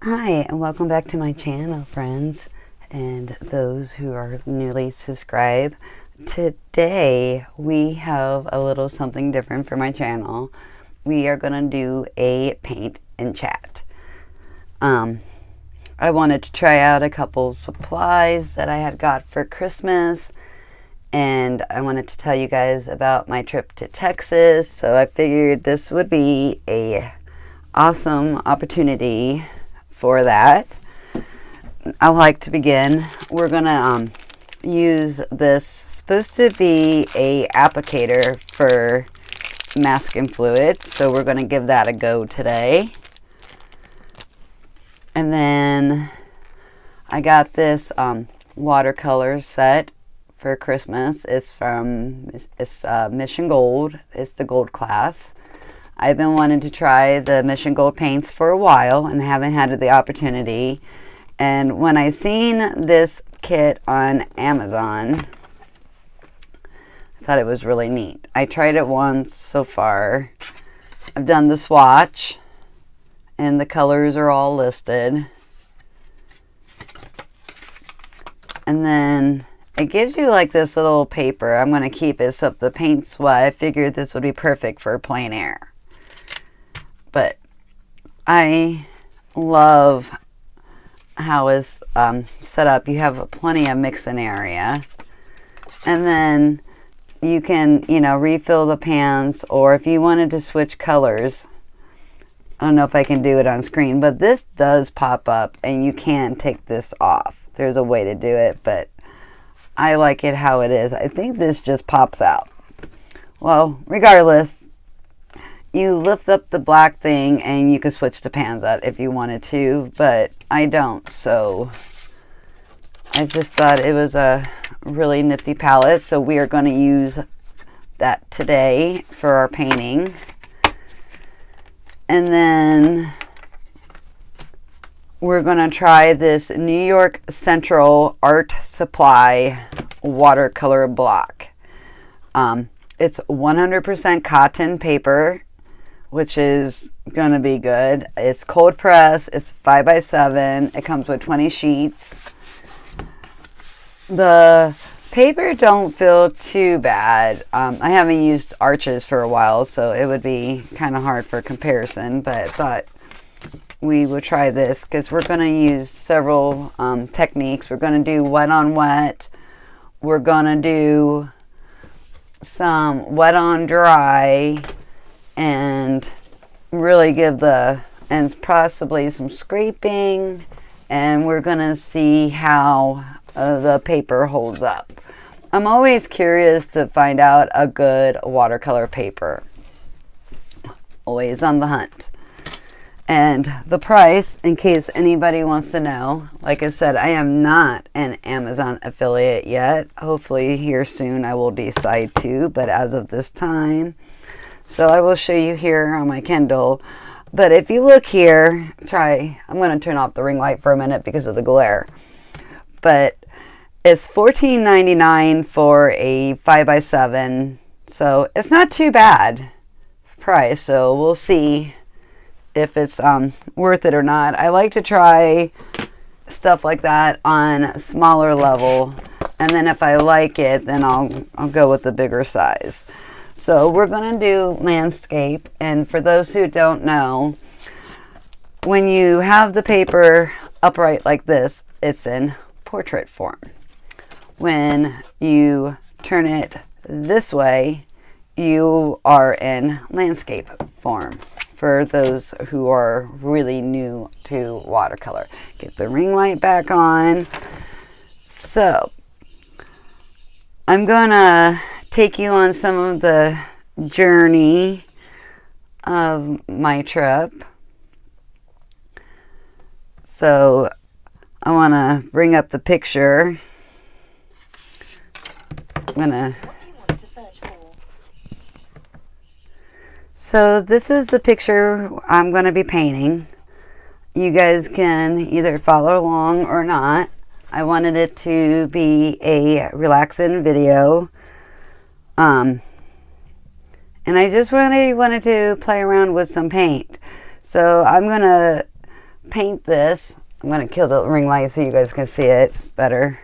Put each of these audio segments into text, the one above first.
Hi, and welcome back to my channel, friends, and those who are newly subscribed. Today, we have a little something different for my channel. We are going to do a paint and chat. I wanted to try out a couple supplies that I had got for Christmas, and I wanted to tell you guys about my trip to Texas, so I figured this would be a awesome opportunity for that. I'd like to begin. We're gonna use this, supposed to be a applicator for masking fluid, so we're gonna give that a go today. And then I got this watercolor set for Christmas. It's Mission Gold. It's the gold class. I've been wanting to try the Mission Gold paints for a while and haven't had the opportunity. And when I seen this kit on Amazon, I thought it was really neat. I tried it once so far. I've done the swatch and the colors are all listed. And then it gives you like this little paper. I'm going to keep it so if the paint's wet, I figured this would be perfect for plein air. But I love how it's set up. You have plenty of mixing area. And then you can, refill the pans, or if you wanted to switch colors, I don't know if I can do it on screen, but this does pop up and you can take this off. There's a way to do it, but I like it how it is. I think this just pops out. Well, regardless, you lift up the black thing and you can switch the pans out if you wanted to, but I don't, so I just thought it was a really nifty palette, so we are going to use that today for our painting. And then we're going to try this New York Central Art Supply watercolor block. It's 100% cotton paper, which is going to be good. It's cold press. It's 5x7. It comes with 20 sheets. The paper don't feel too bad. I haven't used Arches for a while, so it would be kind of hard for comparison, but I thought we would try this because we're going to use several techniques. We're going to do wet on wet. We're going to do some wet on dry, and really give and possibly some scraping, and we're gonna see how the paper holds up. I'm always curious to find out a good watercolor paper. Always on the hunt. And the price, in case anybody wants to know, like I said, I am not an Amazon affiliate yet. Hopefully here soon I will decide to, but as of this time, so I will show you here on my Kindle. But if you look here, I'm going to turn off the ring light for a minute because of the glare. But it's $14.99 for a 5x7. So it's not too bad price. So we'll see if it's worth it or not. I like to try stuff like that on smaller level. And then if I like it, then I'll go with the bigger size. So we're going to do landscape, and for those who don't know, when you have the paper upright like this, it's in portrait form. When you turn it this way, you are in landscape form, for those who are really new to watercolor. Get the ring light back on. So I'm going to take you on some of the journey of my trip. So I want to bring up the picture. So this is the picture I'm going to be painting. You guys can either follow along or not. I wanted it to be a relaxing video. And I just really wanted to play around with some paint. So I'm going to paint this. I'm going to kill the ring light so you guys can see it better.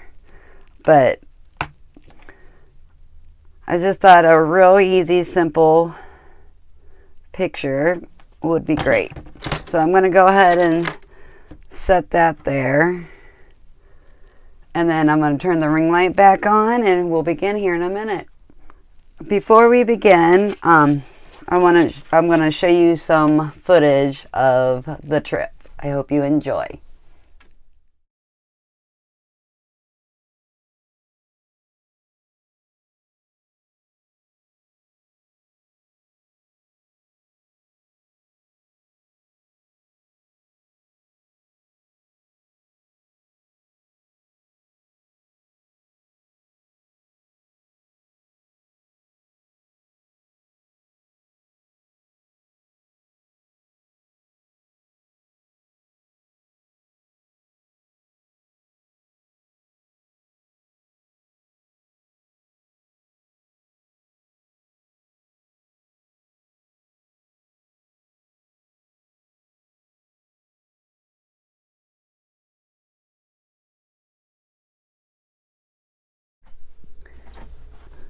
But I just thought a real easy, simple picture would be great. So I'm going to go ahead and set that there. And then I'm going to turn the ring light back on and we'll begin here in a minute. Before we begin, I'm going to show you some footage of the trip. I hope you enjoy.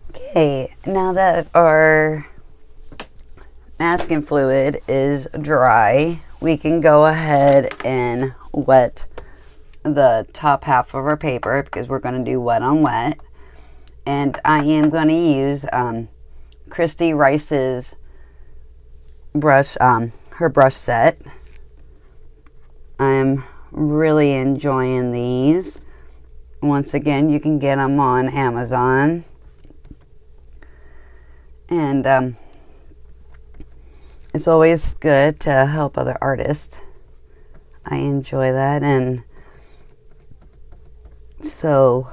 Okay, now that our masking fluid is dry, we can go ahead and wet the top half of our paper because we're going to do wet on wet. And I am going to use Christy Rice's brush, her brush set. I'm really enjoying these. Once again, you can get them on Amazon. And it's always good to help other artists. I enjoy that, and so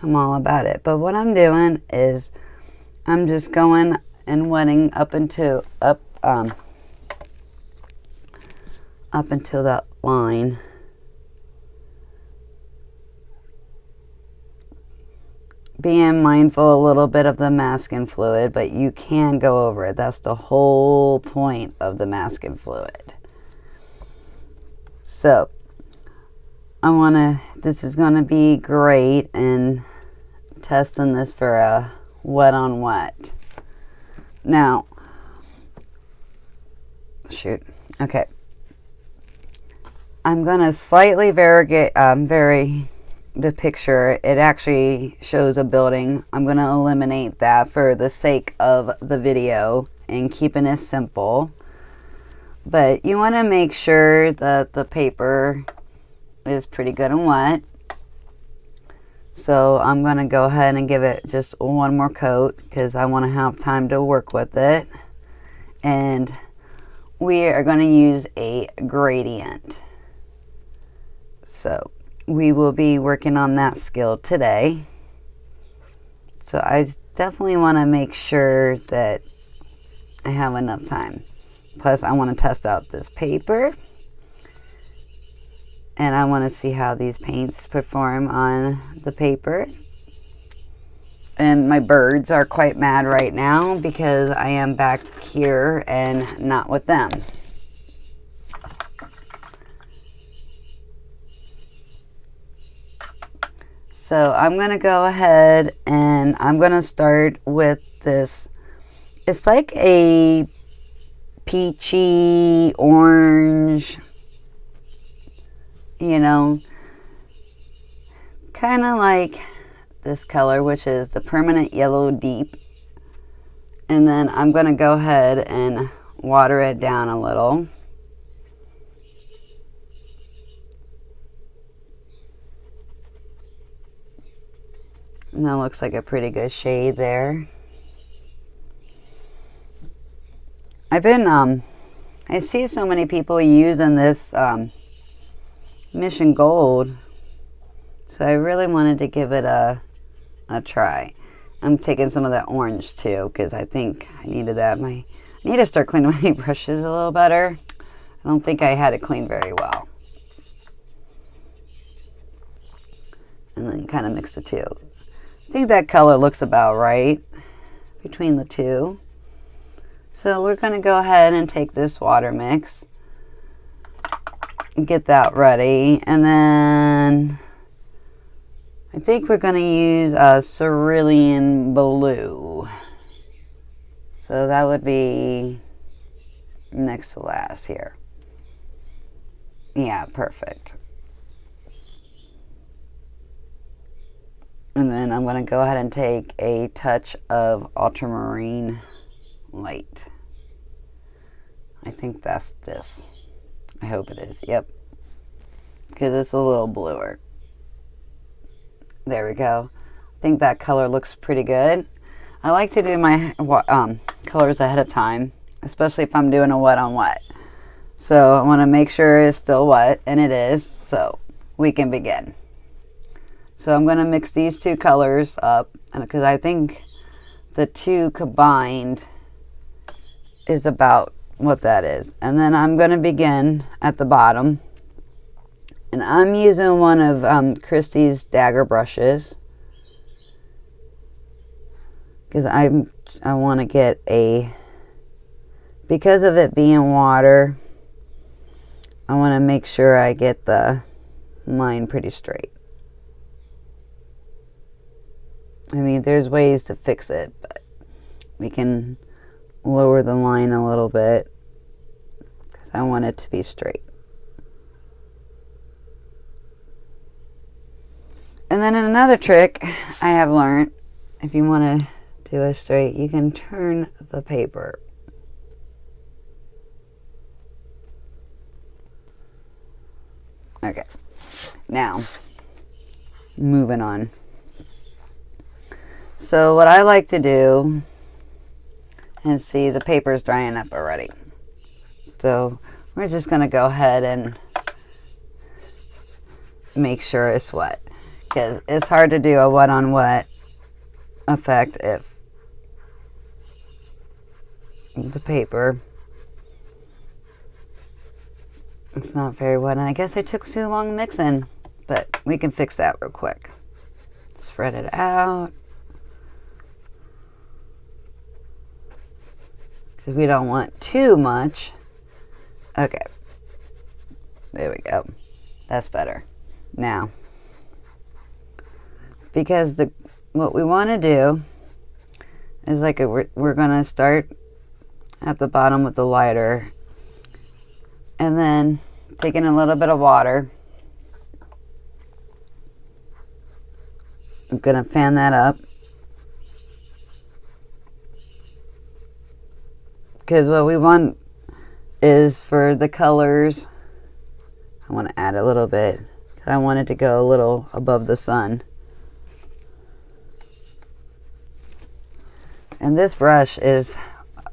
I'm all about it. But what I'm doing is I'm just going and wetting up until that line. Being mindful a little bit of the masking fluid, but you can go over it. That's the whole point of the masking fluid. So this is gonna be great in testing this for a wet on wet. Now, shoot, okay. I'm gonna slightly vary the picture. It actually shows a building. I'm going to eliminate that for the sake of the video and keeping it simple. But you want to make sure that the paper is pretty good and wet. So I'm going to go ahead and give it just one more coat because I want to have time to work with it. And we are going to use a gradient. So we will be working on that skill today. So I definitely want to make sure that I have enough time. Plus I want to test out this paper. And I want to see how these paints perform on the paper. And my birds are quite mad right now because I am back here and not with them. So I'm going to go ahead and I'm going to start with this. It's like a peachy orange, you know, kind of like this color, which is the permanent yellow deep. And then I'm going to go ahead and water it down a little. And that looks like a pretty good shade there. I see so many people using this Mission Gold. So I really wanted to give it a try. I'm taking some of that orange too because I think I needed that. I need to start cleaning my brushes a little better. I don't think I had it cleaned very well. And then kind of mix the two. I think that color looks about right between the two. So we're going to go ahead and take this water mix get that ready. And then I think we're going to use a cerulean blue. So that would be next to last here. Yeah, perfect. And then I'm going to go ahead and take a touch of ultramarine light. I think that's this. I hope it is. Yep. Because it's a little bluer. There we go. I think that color looks pretty good. I like to do my colors ahead of time, especially if I'm doing a wet on wet. So I want to make sure it's still wet, and it is, so we can begin. So I'm going to mix these two colors up, because I think the two combined is about what that is. And then I'm going to begin at the bottom. And I'm using one of Christie's dagger brushes, because I want to get because of it being water, I want to make sure I get the line pretty straight. I mean, there's ways to fix it, but we can lower the line a little bit because I want it to be straight. And then another trick I have learned, if you want to do it straight, you can turn the paper. Okay, now moving on. So what I like to do, and see, the paper's drying up already. So we're just going to go ahead and make sure it's wet, because it's hard to do a wet on wet effect if the paper, it's not very wet. And I guess I took too long mixing, but we can fix that real quick. Spread it out, because we don't want too much. Okay, there we go. That's better. Now, because what we want to do is, like, we're going to start at the bottom with the lighter, and then taking a little bit of water, I'm going to fan that up, because what we want is for the colors, I want to add a little bit, because I want it to go a little above the sun. And this brush is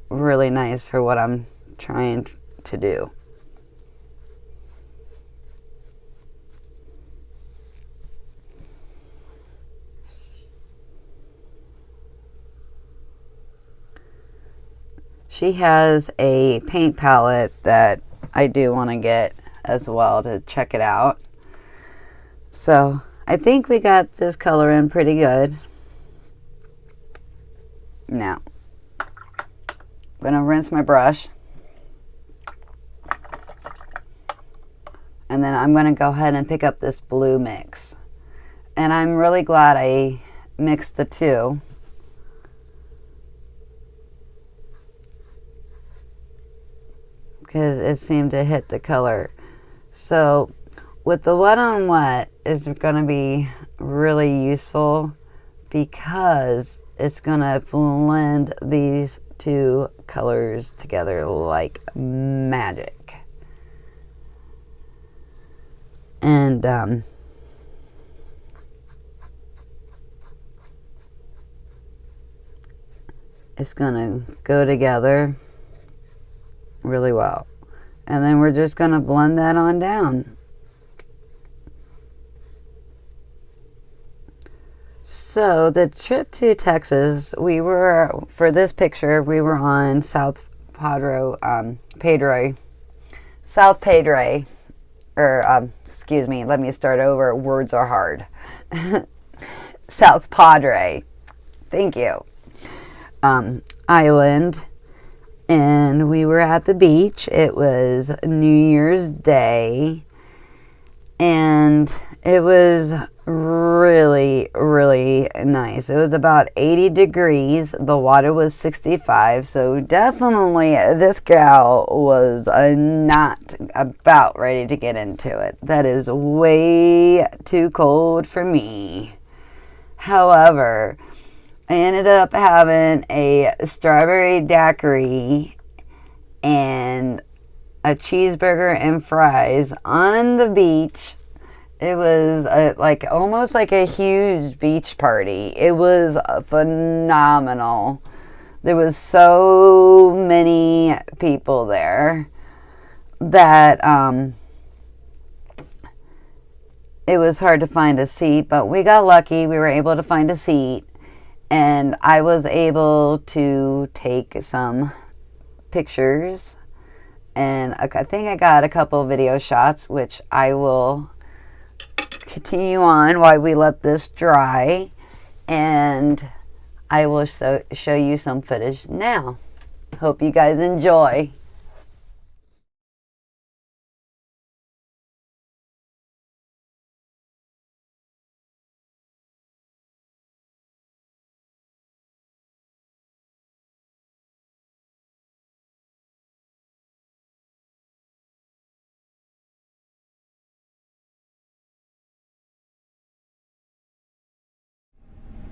really nice for what I'm trying to do. She has a paint palette that I do want to get as well to check it out. So I think we got this color in pretty good. Now, I'm going to rinse my brush. And then I'm going to go ahead and pick up this blue mix. And I'm really glad I mixed the two, because it seemed to hit the color. So with the wet on wet is going to be really useful, because it's going to blend these two colors together like magic. And it's going to go together really well. And then we're just going to blend that on down. So the trip to Texas, for this picture, we were on South Padre, excuse me, let me start over, words are hard. South Padre, thank you, island, and we were at the beach. It was New Year's Day, and it was really, really nice. It was about 80 degrees. The water was 65, so definitely this gal was not about ready to get into it. That is way too cold for me. However, I ended up having a strawberry daiquiri and a cheeseburger and fries on the beach. It was like almost like a huge beach party. It was phenomenal. There was so many people there that it was hard to find a seat, but we got lucky. We were able to find a seat, and I was able to take some pictures, and I think I got a couple video shots, which I will continue on while we let this dry, and I will show you some footage now. Hope you guys enjoy.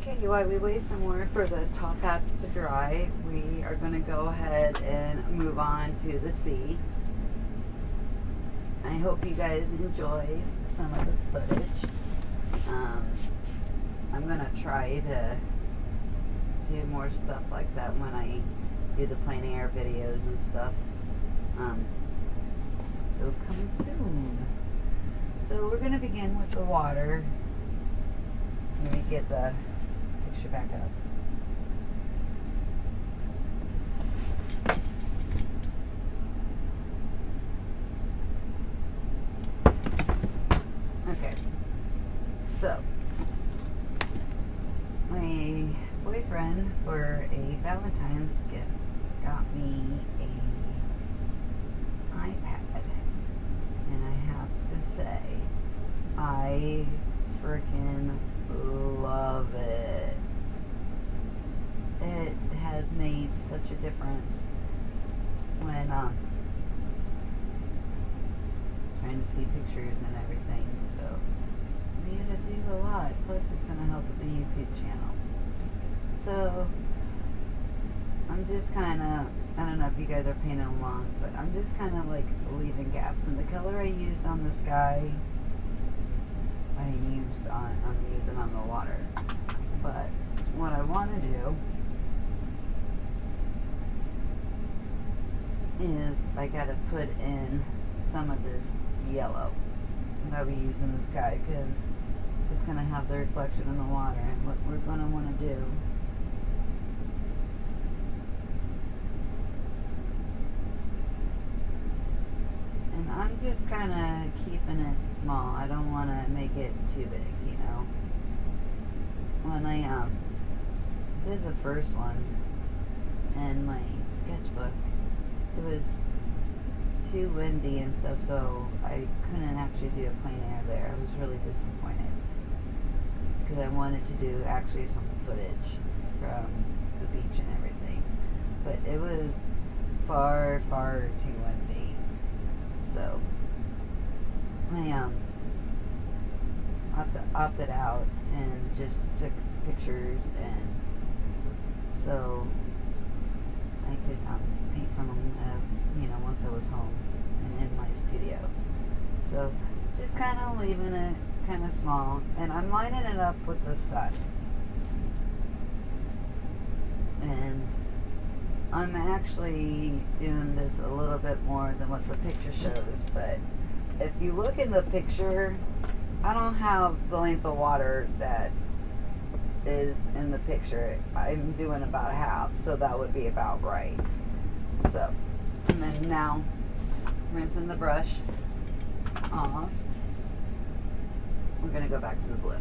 Okay, while we wait some more for the top half to dry, we are going to go ahead and move on to the sea. I hope you guys enjoyed some of the footage. I'm going to try to do more stuff like that when I do the plein air videos and stuff. So coming soon. So we're going to begin with the water. Let me get the picture back up. Okay, so my boyfriend for a Valentine's gift got me an iPad, and I have to say I freaking love it. It has made such a difference when trying to see pictures and everything. So I'm able to do a lot. Plus, it's going to help with the YouTube channel. So I'm just kind of, I don't know if you guys are painting along, but I'm just kind of like leaving gaps. And the color I used on the sky, I'm using on the water. But what I want to do is I got to put in some of this yellow that we used in the sky, because it's going to have the reflection in the water. And what we're going to want to do and I'm just kind of keeping it small. I don't want to make it too big, you know. When I did the first one in my sketchbook, it was too windy and stuff, so I couldn't actually do a plein air there. I was really disappointed because I wanted to do actually some footage from the beach and everything, but it was far, far too windy. So I opted out and just took pictures, and so I could paint from them, once I was home and in my studio. So just kind of leaving it kind of small, and I'm lining it up with the sun. And I'm actually doing this a little bit more than what the picture shows, but if you look in the picture, I don't have the length of water that is in the picture. I'm doing about half, so that would be about right. So, and then now, rinsing the brush off, we're going to go back to the blue.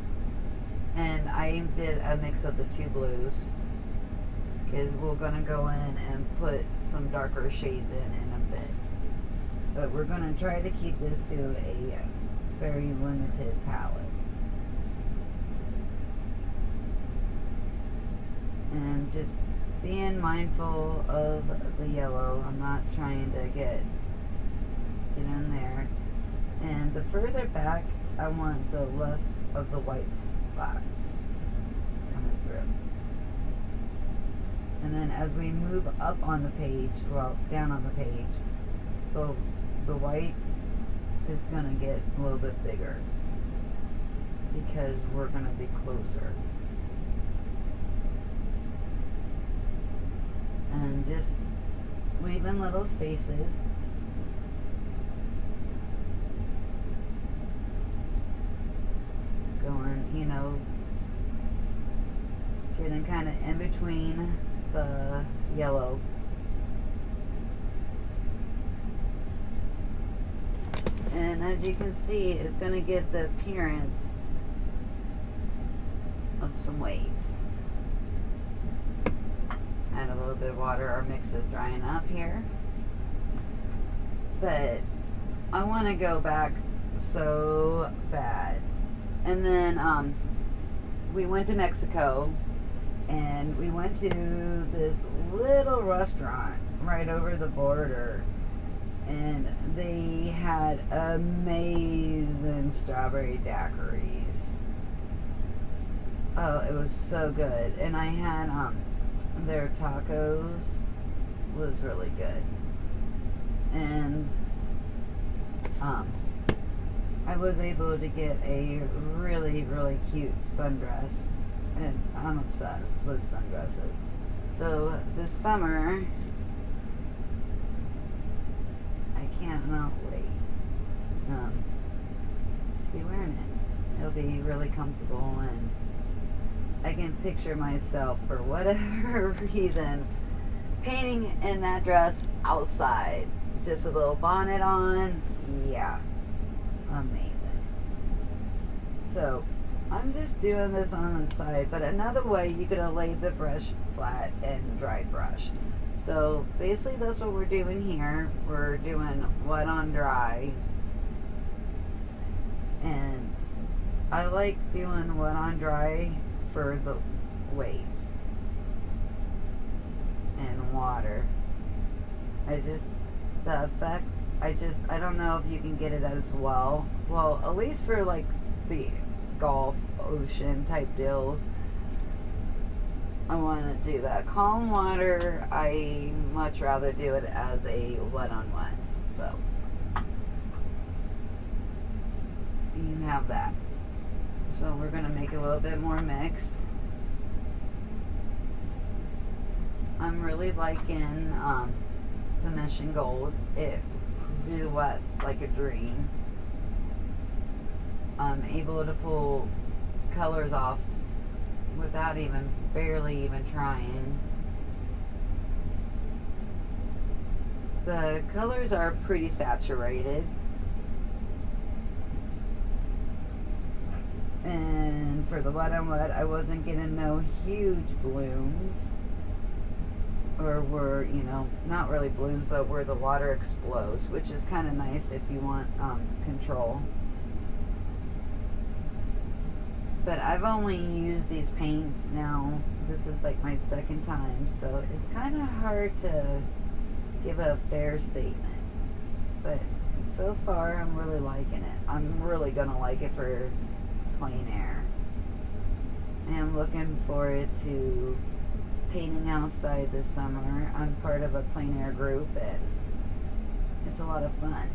And I did a mix of the two blues, because we're going to go in and put some darker shades in a bit. But we're going to try to keep this to a very limited palette. And just being mindful of the yellow. I'm not trying to get in there. And the further back, I want the less of the white spots coming through. And then as we move up on the page, well, down on the page, the white is going to get a little bit bigger because we're going to be closer. And just leaving little spaces. Going, you know, getting kind of in between the yellow. And as you can see, it's going to give the appearance of some waves. Add a little bit of water. Our mix is drying up here. But I want to go back so bad. And then we went to Mexico, and we went to this little restaurant right over the border, and they had amazing strawberry daiquiris. Oh, it was so good. And I had their tacos was really good. And I was able to get a really, really cute sundress, and I'm obsessed with sundresses. So this summer, I cannot wait to be wearing it. It'll be really comfortable, and I can picture myself, for whatever reason, painting in that dress outside, just with a little bonnet on. Yeah, amazing. So I'm just doing this on the side, but another way you could have laid the brush flat and dry brush. So basically that's what we're doing here. We're doing wet on dry, and I like doing wet on dry for the waves and water. The effect, I don't know if you can get it as well. Well, at least for like the Gulf Ocean type deals, I want to do that. Calm water, I much rather do it as a wet on wet. So you have that. So we're going to make a little bit more mix. I'm really liking the Mission Gold. It really wets like a dream. I'm able to pull colors off without barely even trying. The colors are pretty saturated. And for the wet on wet, I wasn't getting no huge blooms. Or were, not really blooms, but where the water explodes, which is kind of nice if you want control. But I've only used these paints now. This is like my second time, so it's kind of hard to give a fair statement. But so far, I'm really liking it. I'm really going to like it for plein air. And I'm looking forward to painting outside this summer. I'm part of a plein air group, and it's a lot of fun.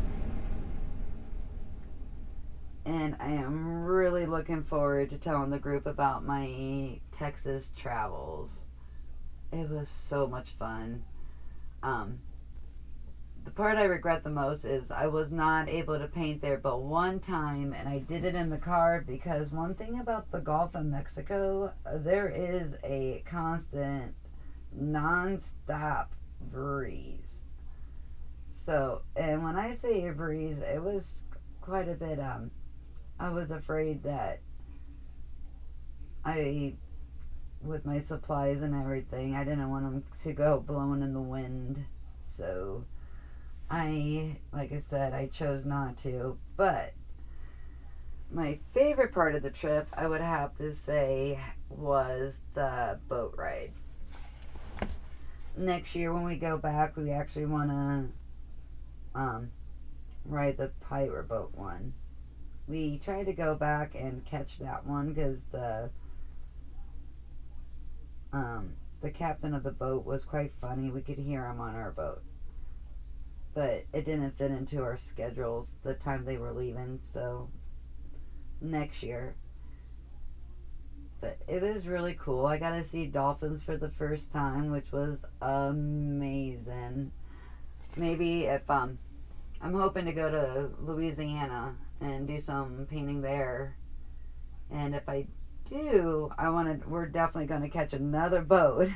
And I am really looking forward to telling the group about my Texas travels. It was so much fun. The part I regret the most is I was not able to paint there but one time, and I did it in the car, because one thing about the Gulf of Mexico, there is a constant, non-stop breeze. So, and when I say a breeze, it was quite a bit, I was afraid that with my supplies and everything, I didn't want them to go blowing in the wind. So like I said, I chose not to. But my favorite part of the trip, I would have to say, was the boat ride. Next year when we go back, we actually want to ride the pirate boat one. We tried to go back and catch that one because the captain of the boat was quite funny. We could hear him on our boat, but it didn't fit into our schedules the time they were leaving, so next year. But it was really cool. I got to see dolphins for the first time, which was amazing. Maybe if I'm hoping to go to Louisiana and do some painting there, and if I do, we're definitely going to catch another boat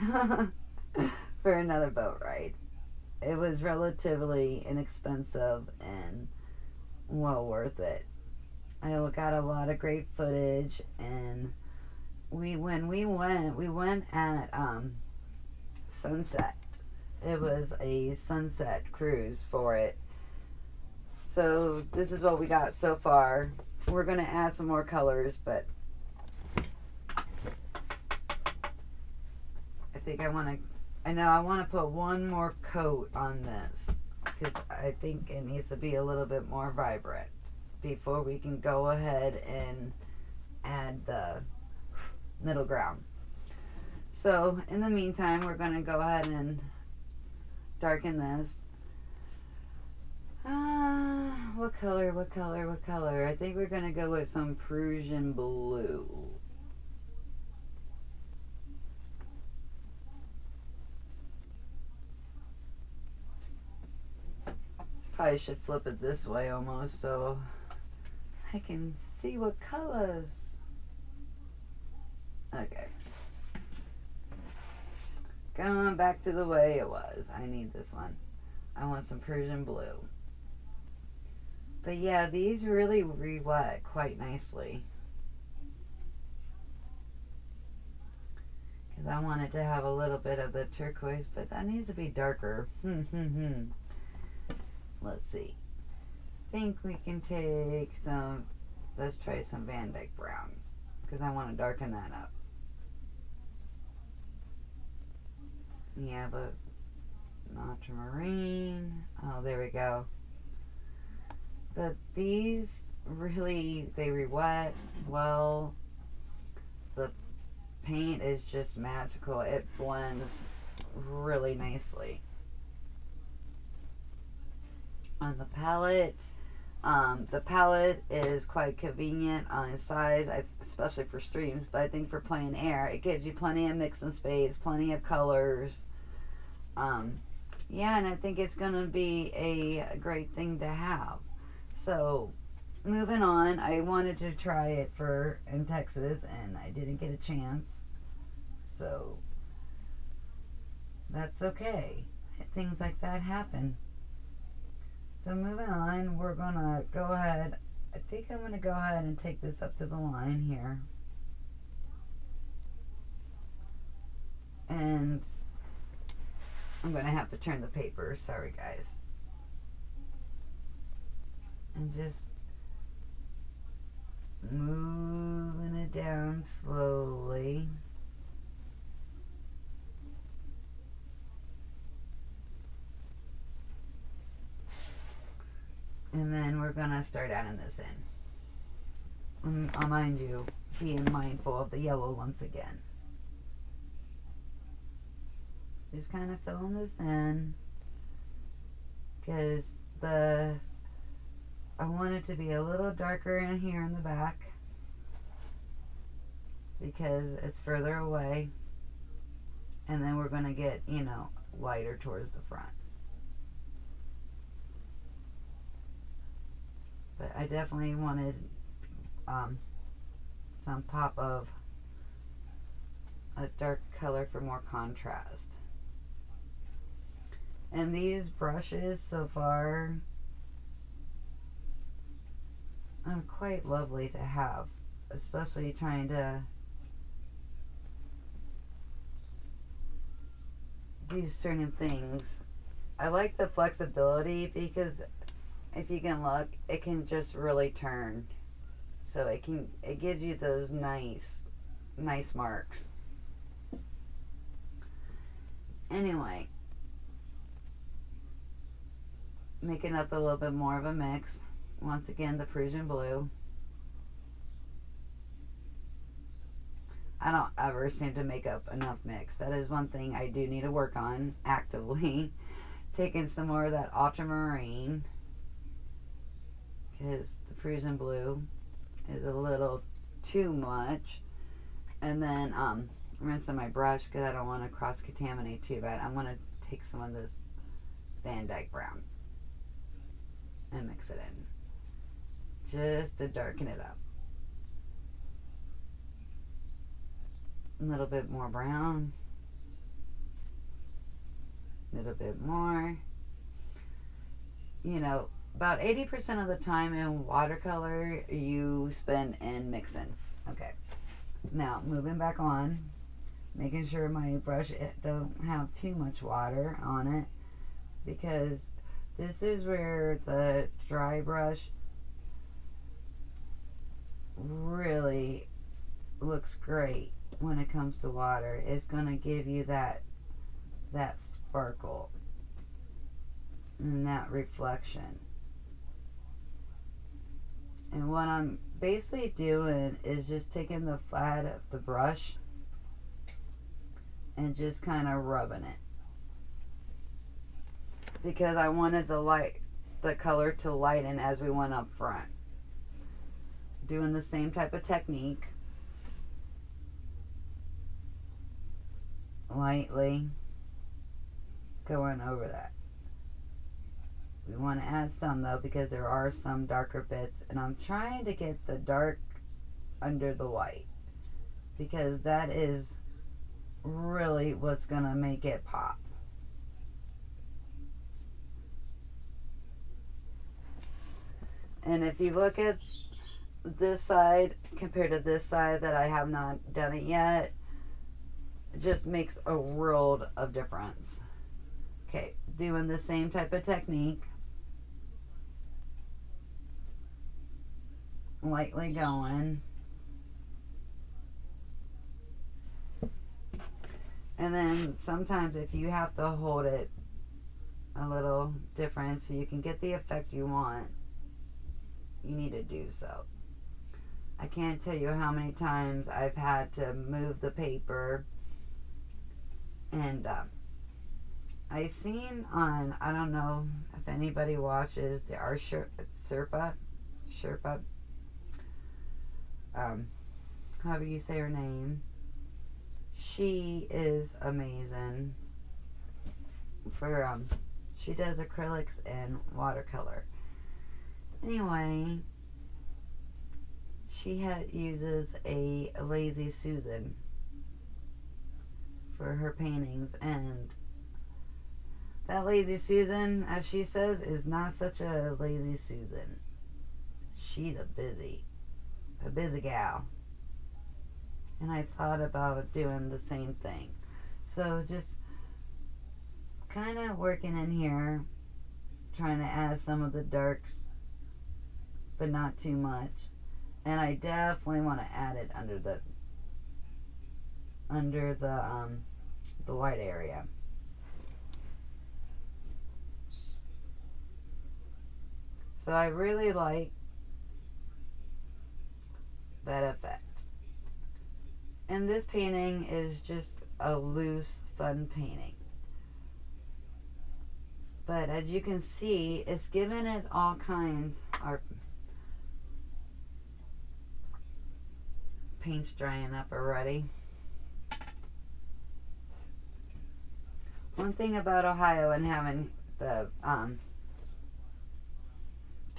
for another boat ride. It was relatively inexpensive and well worth it. I got a lot of great footage, and when we went at sunset. It was a sunset cruise for it. So this is what we got so far. We're going to add some more colors, but I want to put one more coat on this because I think it needs to be a little bit more vibrant before we can go ahead and add the middle ground. So in the meantime, we're going to go ahead and darken this. What color? I think we're going to go with some Prussian blue. Probably should flip it this way almost so I can see what colors. Okay. Going back to the way it was. I need this one. I want some Prussian blue. But yeah, these really re-wet quite nicely. Because I want it to have a little bit of the turquoise, but that needs to be darker. Let's see. I think we can take some, let's try some Van Dyke brown. Because I want to darken that up. Yeah, but ultramarine. Oh, there we go. But these really, they re-wet well. The paint is just magical. It blends really nicely. On the palette, the palette is quite convenient on size, especially for streams, but I think for plein air, it gives you plenty of mix and space, plenty of colors. Yeah, and I think it's going to be a great thing to have. So, moving on, I wanted to try it in Texas, and I didn't get a chance. So, that's okay. Things like that happen. So, moving on, we're going to go ahead. I think I'm going to go ahead and take this up to the line here. And I'm going to have to turn the paper. Sorry, guys. And just moving it down slowly. And then we're going to start adding this in. Mind you, being mindful of the yellow once again. Just kind of filling this in. Because I want it to be a little darker in here in the back. Because it's further away. And then we're going to get, lighter towards the front. But I definitely wanted some pop of a dark color for more contrast. And these brushes so far are quite lovely to have, especially trying to do certain things. I like the flexibility because if you can look, it can just really turn. So it gives you those nice marks. Anyway, making up a little bit more of a mix. Once again, the Prussian blue. I don't ever seem to make up enough mix. That is one thing I do need to work on actively. Taking some more of that ultramarine, because the Prussian blue is a little too much. And then rinsing my brush because I don't want to cross contaminate too bad. I'm going to take some of this Van Dyke brown and mix it in just to darken it up. A little bit more brown, a little bit more. You know, about 80% of the time in watercolor you spend in mixing. Okay, now moving back on, making sure my brush don't have too much water on it, because this is where the dry brush really looks great when it comes to water. It's going to give you that sparkle and that reflection. And what I'm basically doing is just taking the flat of the brush and just kind of rubbing it, because I wanted the color to lighten as we went up front. Doing the same type of technique, lightly going over that. We want to add some though, because there are some darker bits, and I'm trying to get the dark under the white, because that is really what's gonna make it pop. And if you look at this side compared to this side that I have not done it yet, it just makes a world of difference. Okay, doing the same type of technique, lightly going, and then sometimes if you have to hold it a little different so you can get the effect you want, you need to do so. I can't tell you how many times I've had to move the paper, and I seen on, I don't know if anybody watches the Sherpa, however you say her name. She is amazing for she does acrylics and watercolor. Anyway, she uses a Lazy Susan for her paintings, and that Lazy Susan, as she says, is not such a Lazy Susan. She's a busy gal. And I thought about doing the same thing. So just kind of working in here, trying to add some of the darks, but not too much. And I definitely want to add it under the white area. So I really like that effect. And this painting is just a loose, fun painting. But as you can see, it's giving it all kinds. Our paint's drying up already. One thing about Ohio and having the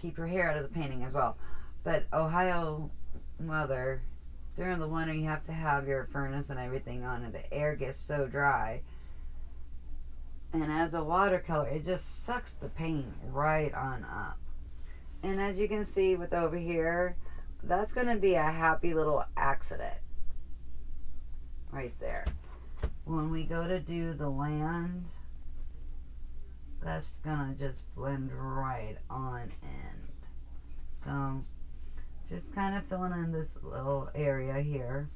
keep your hair out of the painting as well, but Ohio weather, during the winter you have to have your furnace and everything on, and the air gets so dry, and as a watercolor it just sucks the paint right on up. And as you can see with over here, that's going to be a happy little accident right there. When we go to do the land, that's going to just blend right on in. So just kind of filling in this little area here.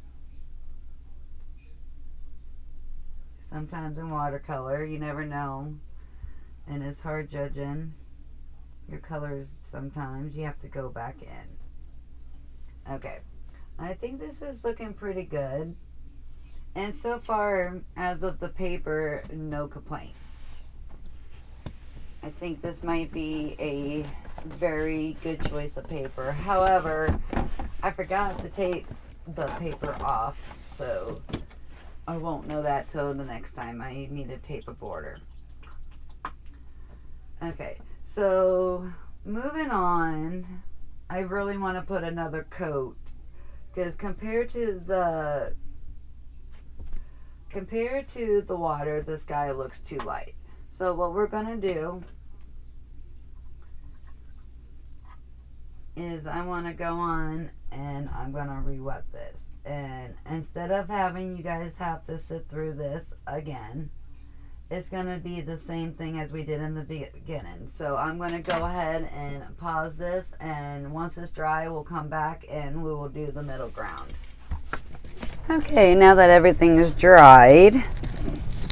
Sometimes in watercolor, you never know, and it's hard judging your colors sometimes. You have to go back in. Okay, I think this is looking pretty good. And so far, as of the paper, no complaints. I think this might be a very good choice of paper. However, I forgot to take the paper off, so I won't know that till the next time I need to tape a border. Okay, so moving on, I really want to put another coat, because compared to the water, this guy looks too light. So what we're gonna do is I want to go on and I'm gonna re-wet this, and instead of having you guys have to sit through this again, it's gonna be the same thing as we did in the beginning. So I'm gonna go ahead and pause this, and once it's dry we'll come back and we will do the middle ground. Okay, now that everything is dried,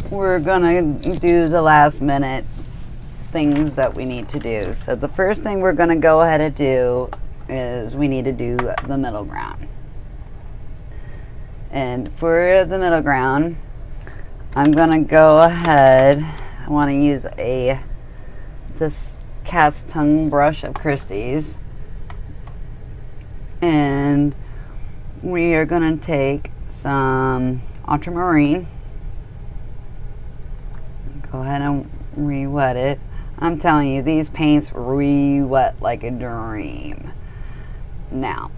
we're gonna do the last minute things that we need to do. So the first thing we're gonna go ahead and do is we need to do the middle ground. And for the middle ground, I'm gonna go ahead, I want to use this cat's tongue brush of Christie's, and we are gonna take some ultramarine, go ahead and re-wet it. I'm telling you, these paints re-wet like a dream. Now,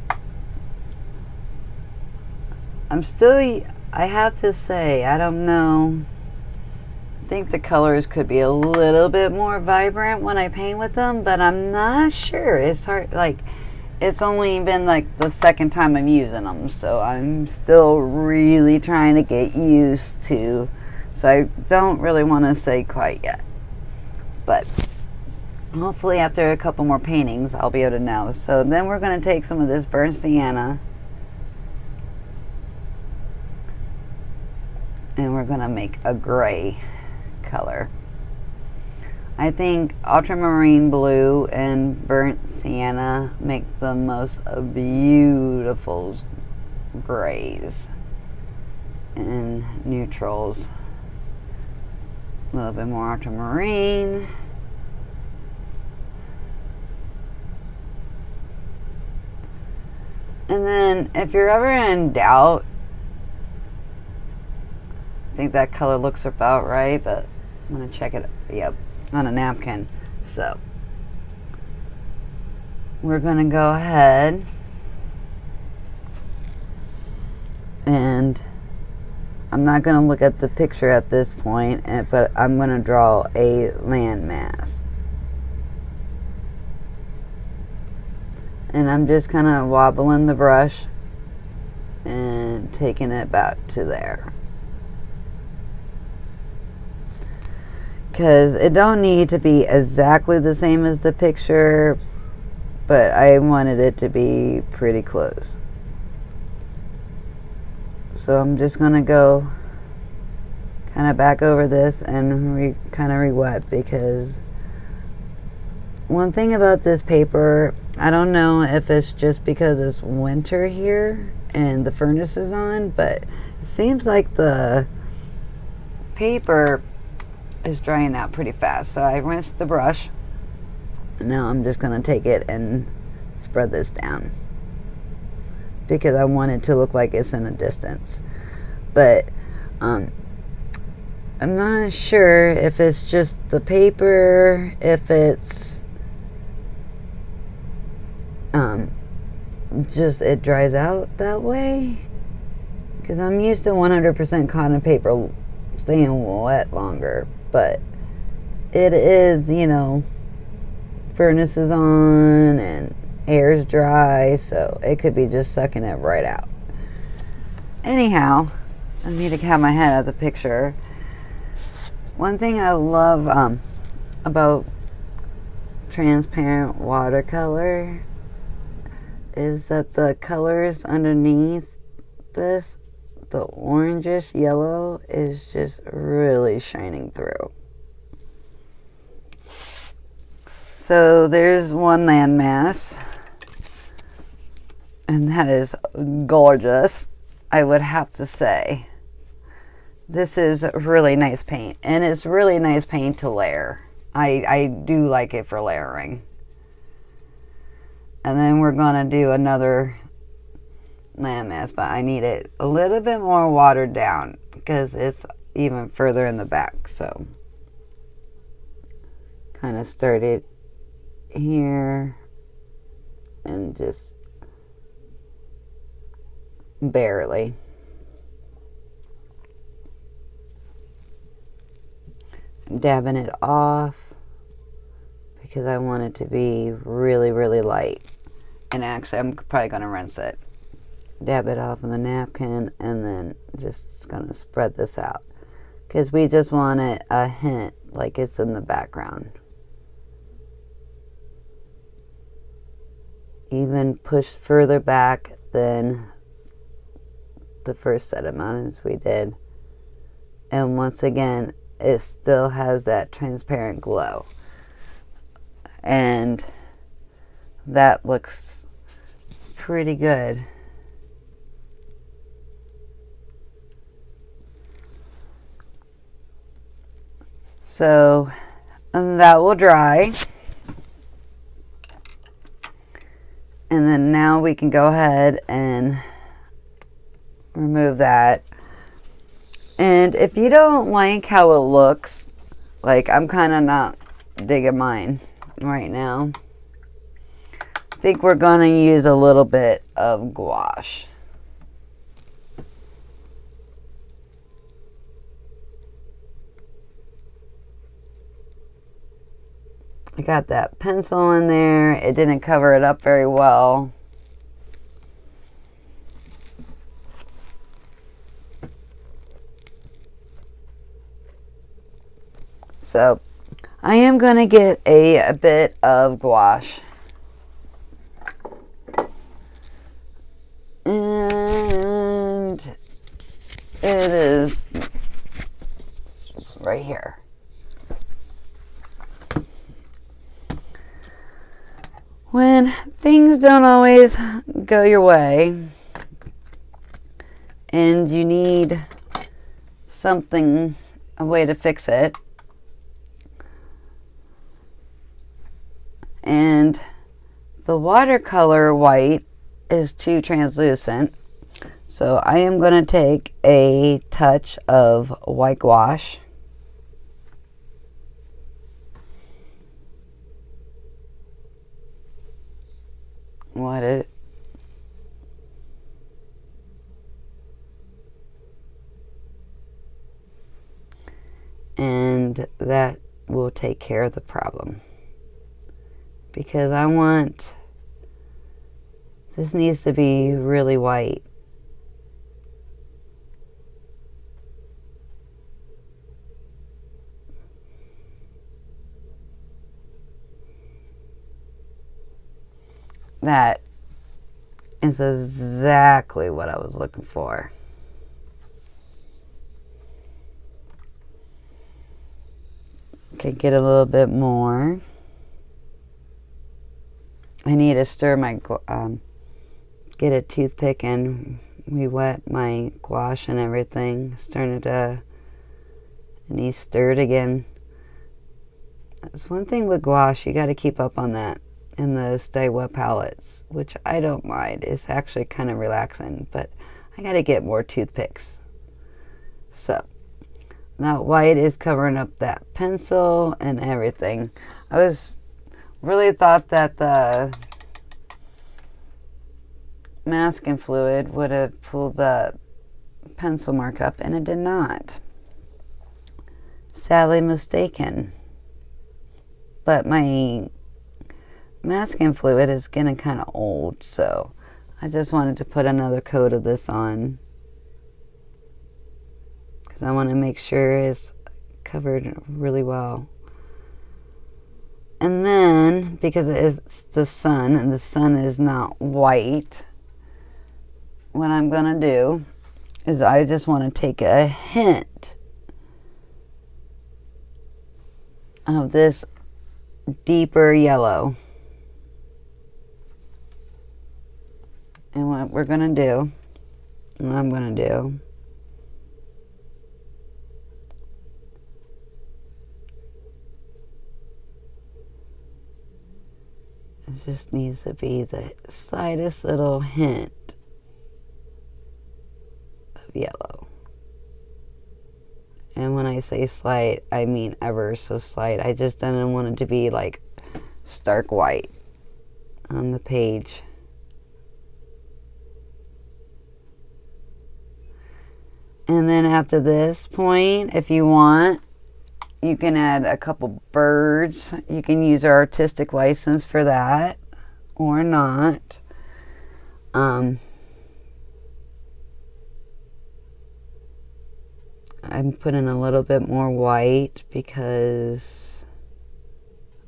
I have to say, I don't know, I think the colors could be a little bit more vibrant when I paint with them, but I'm not sure. It's hard, like, it's only been like the second time I'm using them, so I'm still really trying to get used to, so I don't really want to say quite yet. But hopefully after a couple more paintings I'll be able to know. So then we're going to take some of this burnt sienna and we're going to make a gray color. I think ultramarine blue and burnt sienna make the most beautiful grays and neutrals. A little bit more ultramarine. And then if you're ever in doubt, I think that color looks about right, but I'm going to check it, yep, on a napkin. So we're going to go ahead and I'm not going to look at the picture at this point, but I'm going to draw a landmass. And I'm just kind of wobbling the brush and taking it back to there. Because it don't need to be exactly the same as the picture, but I wanted it to be pretty close. So I'm just going to go kind of back over this and kind of re-wet, because one thing about this paper, I don't know if it's just because it's winter here and the furnace is on, but it seems like the paper is drying out pretty fast. So I rinsed the brush, and now I'm just going to take it and spread this down, because I want it to look like it's in the distance. But I'm not sure if it's just the paper, if it's just it dries out that way, because I'm used to 100% cotton paper staying wet longer. But it is, you know, furnace is on and air's dry, so it could be just sucking it right out. Anyhow, I need to have my head out of the picture. One thing I love about transparent watercolor is that the colors underneath this, the orangish yellow, is just really shining through. So there's one landmass, and that is gorgeous, I would have to say. This is really nice paint, and it's really nice paint to layer. I do like it for layering. And then we're gonna do another landmass, but I need it a little bit more watered down because it's even further in the back. So kind of started here and just barely. Dabbing it off because I want it to be really, really light. And actually, I'm probably going to rinse it. Dab it off on the napkin and then just going to spread this out. Because we just want it a hint like it's in the background. Even pushed further back than the first set of mountains we did. And once again, it still has that transparent glow. And that looks pretty good. So that will dry. And then now we can go ahead and remove that. And if you don't like how it looks, like I'm kind of not digging mine right now, I think we're going to use a little bit of gouache. I got that pencil in there. It didn't cover it up very well. So I am going to get a bit of gouache. And it is just right here. When things don't always go your way and you need something, a way to fix it, and the watercolor white is too translucent, so I am going to take a touch of white gouache and that will take care of the problem. Because I want, this needs to be really white. That is exactly what I was looking for. Okay, get a little bit more. I need to stir my, get a toothpick and re-wet my gouache and everything. Starting to, and he stirred again. That's one thing with gouache, you got to keep up on that. And the stay wet palettes, which I don't mind. It's actually kind of relaxing, but I got to get more toothpicks. So that white is covering up that pencil and everything. I really thought that the masking fluid would have pulled the pencil mark up, and it did not. Sadly mistaken. But my masking fluid is getting kind of old, so I just wanted to put another coat of this on because I want to make sure it's covered really well. And then, because it is the sun, and the sun is not white, what I'm going to do is I just want to take a hint of this deeper yellow. And what we're going to do, what I'm going to do, it just needs to be the slightest little hint of yellow. And when I say slight, I mean ever so slight. I just didn't want it to be like stark white on the page. And then after this point, if you want, you can add a couple birds. You can use our artistic license for that or not. I'm putting a little bit more white because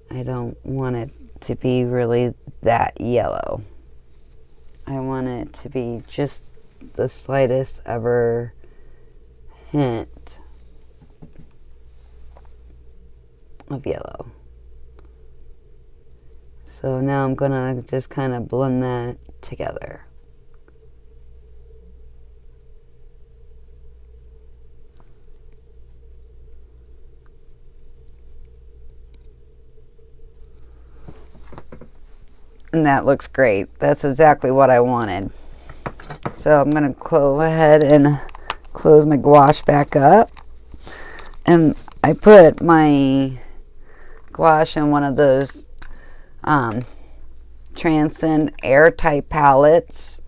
I don't want it to be really that yellow. I want it to be just the slightest ever hint of yellow. So now I'm gonna just kind of blend that together. And that looks great. That's exactly what I wanted. So I'm going to go ahead and close my gouache back up. And I put my gouache in one of those Transcend airtight palettes.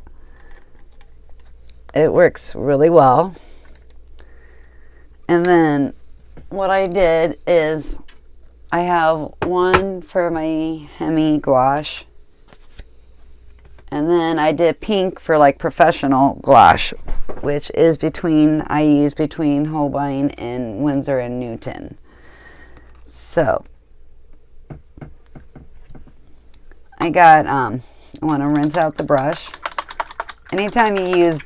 It works really well. And then what I did is I have one for my Hemi gouache. And then I did pink for like professional gouache, which is I use between Holbein and Winsor and Newton. So I want to rinse out the brush. Anytime you use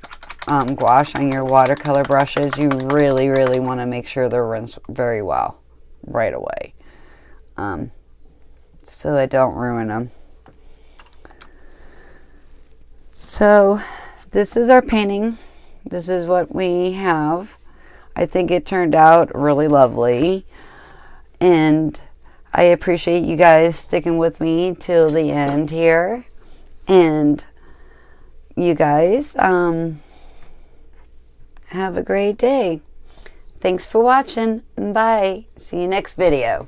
gouache on your watercolor brushes, you really, really want to make sure they're rinsed very well right away, so I don't ruin them. So this is our painting. This is what we have. I think it turned out really lovely. And I appreciate you guys sticking with me till the end here. And you guys have a great day. Thanks for watching. Bye. See you next video.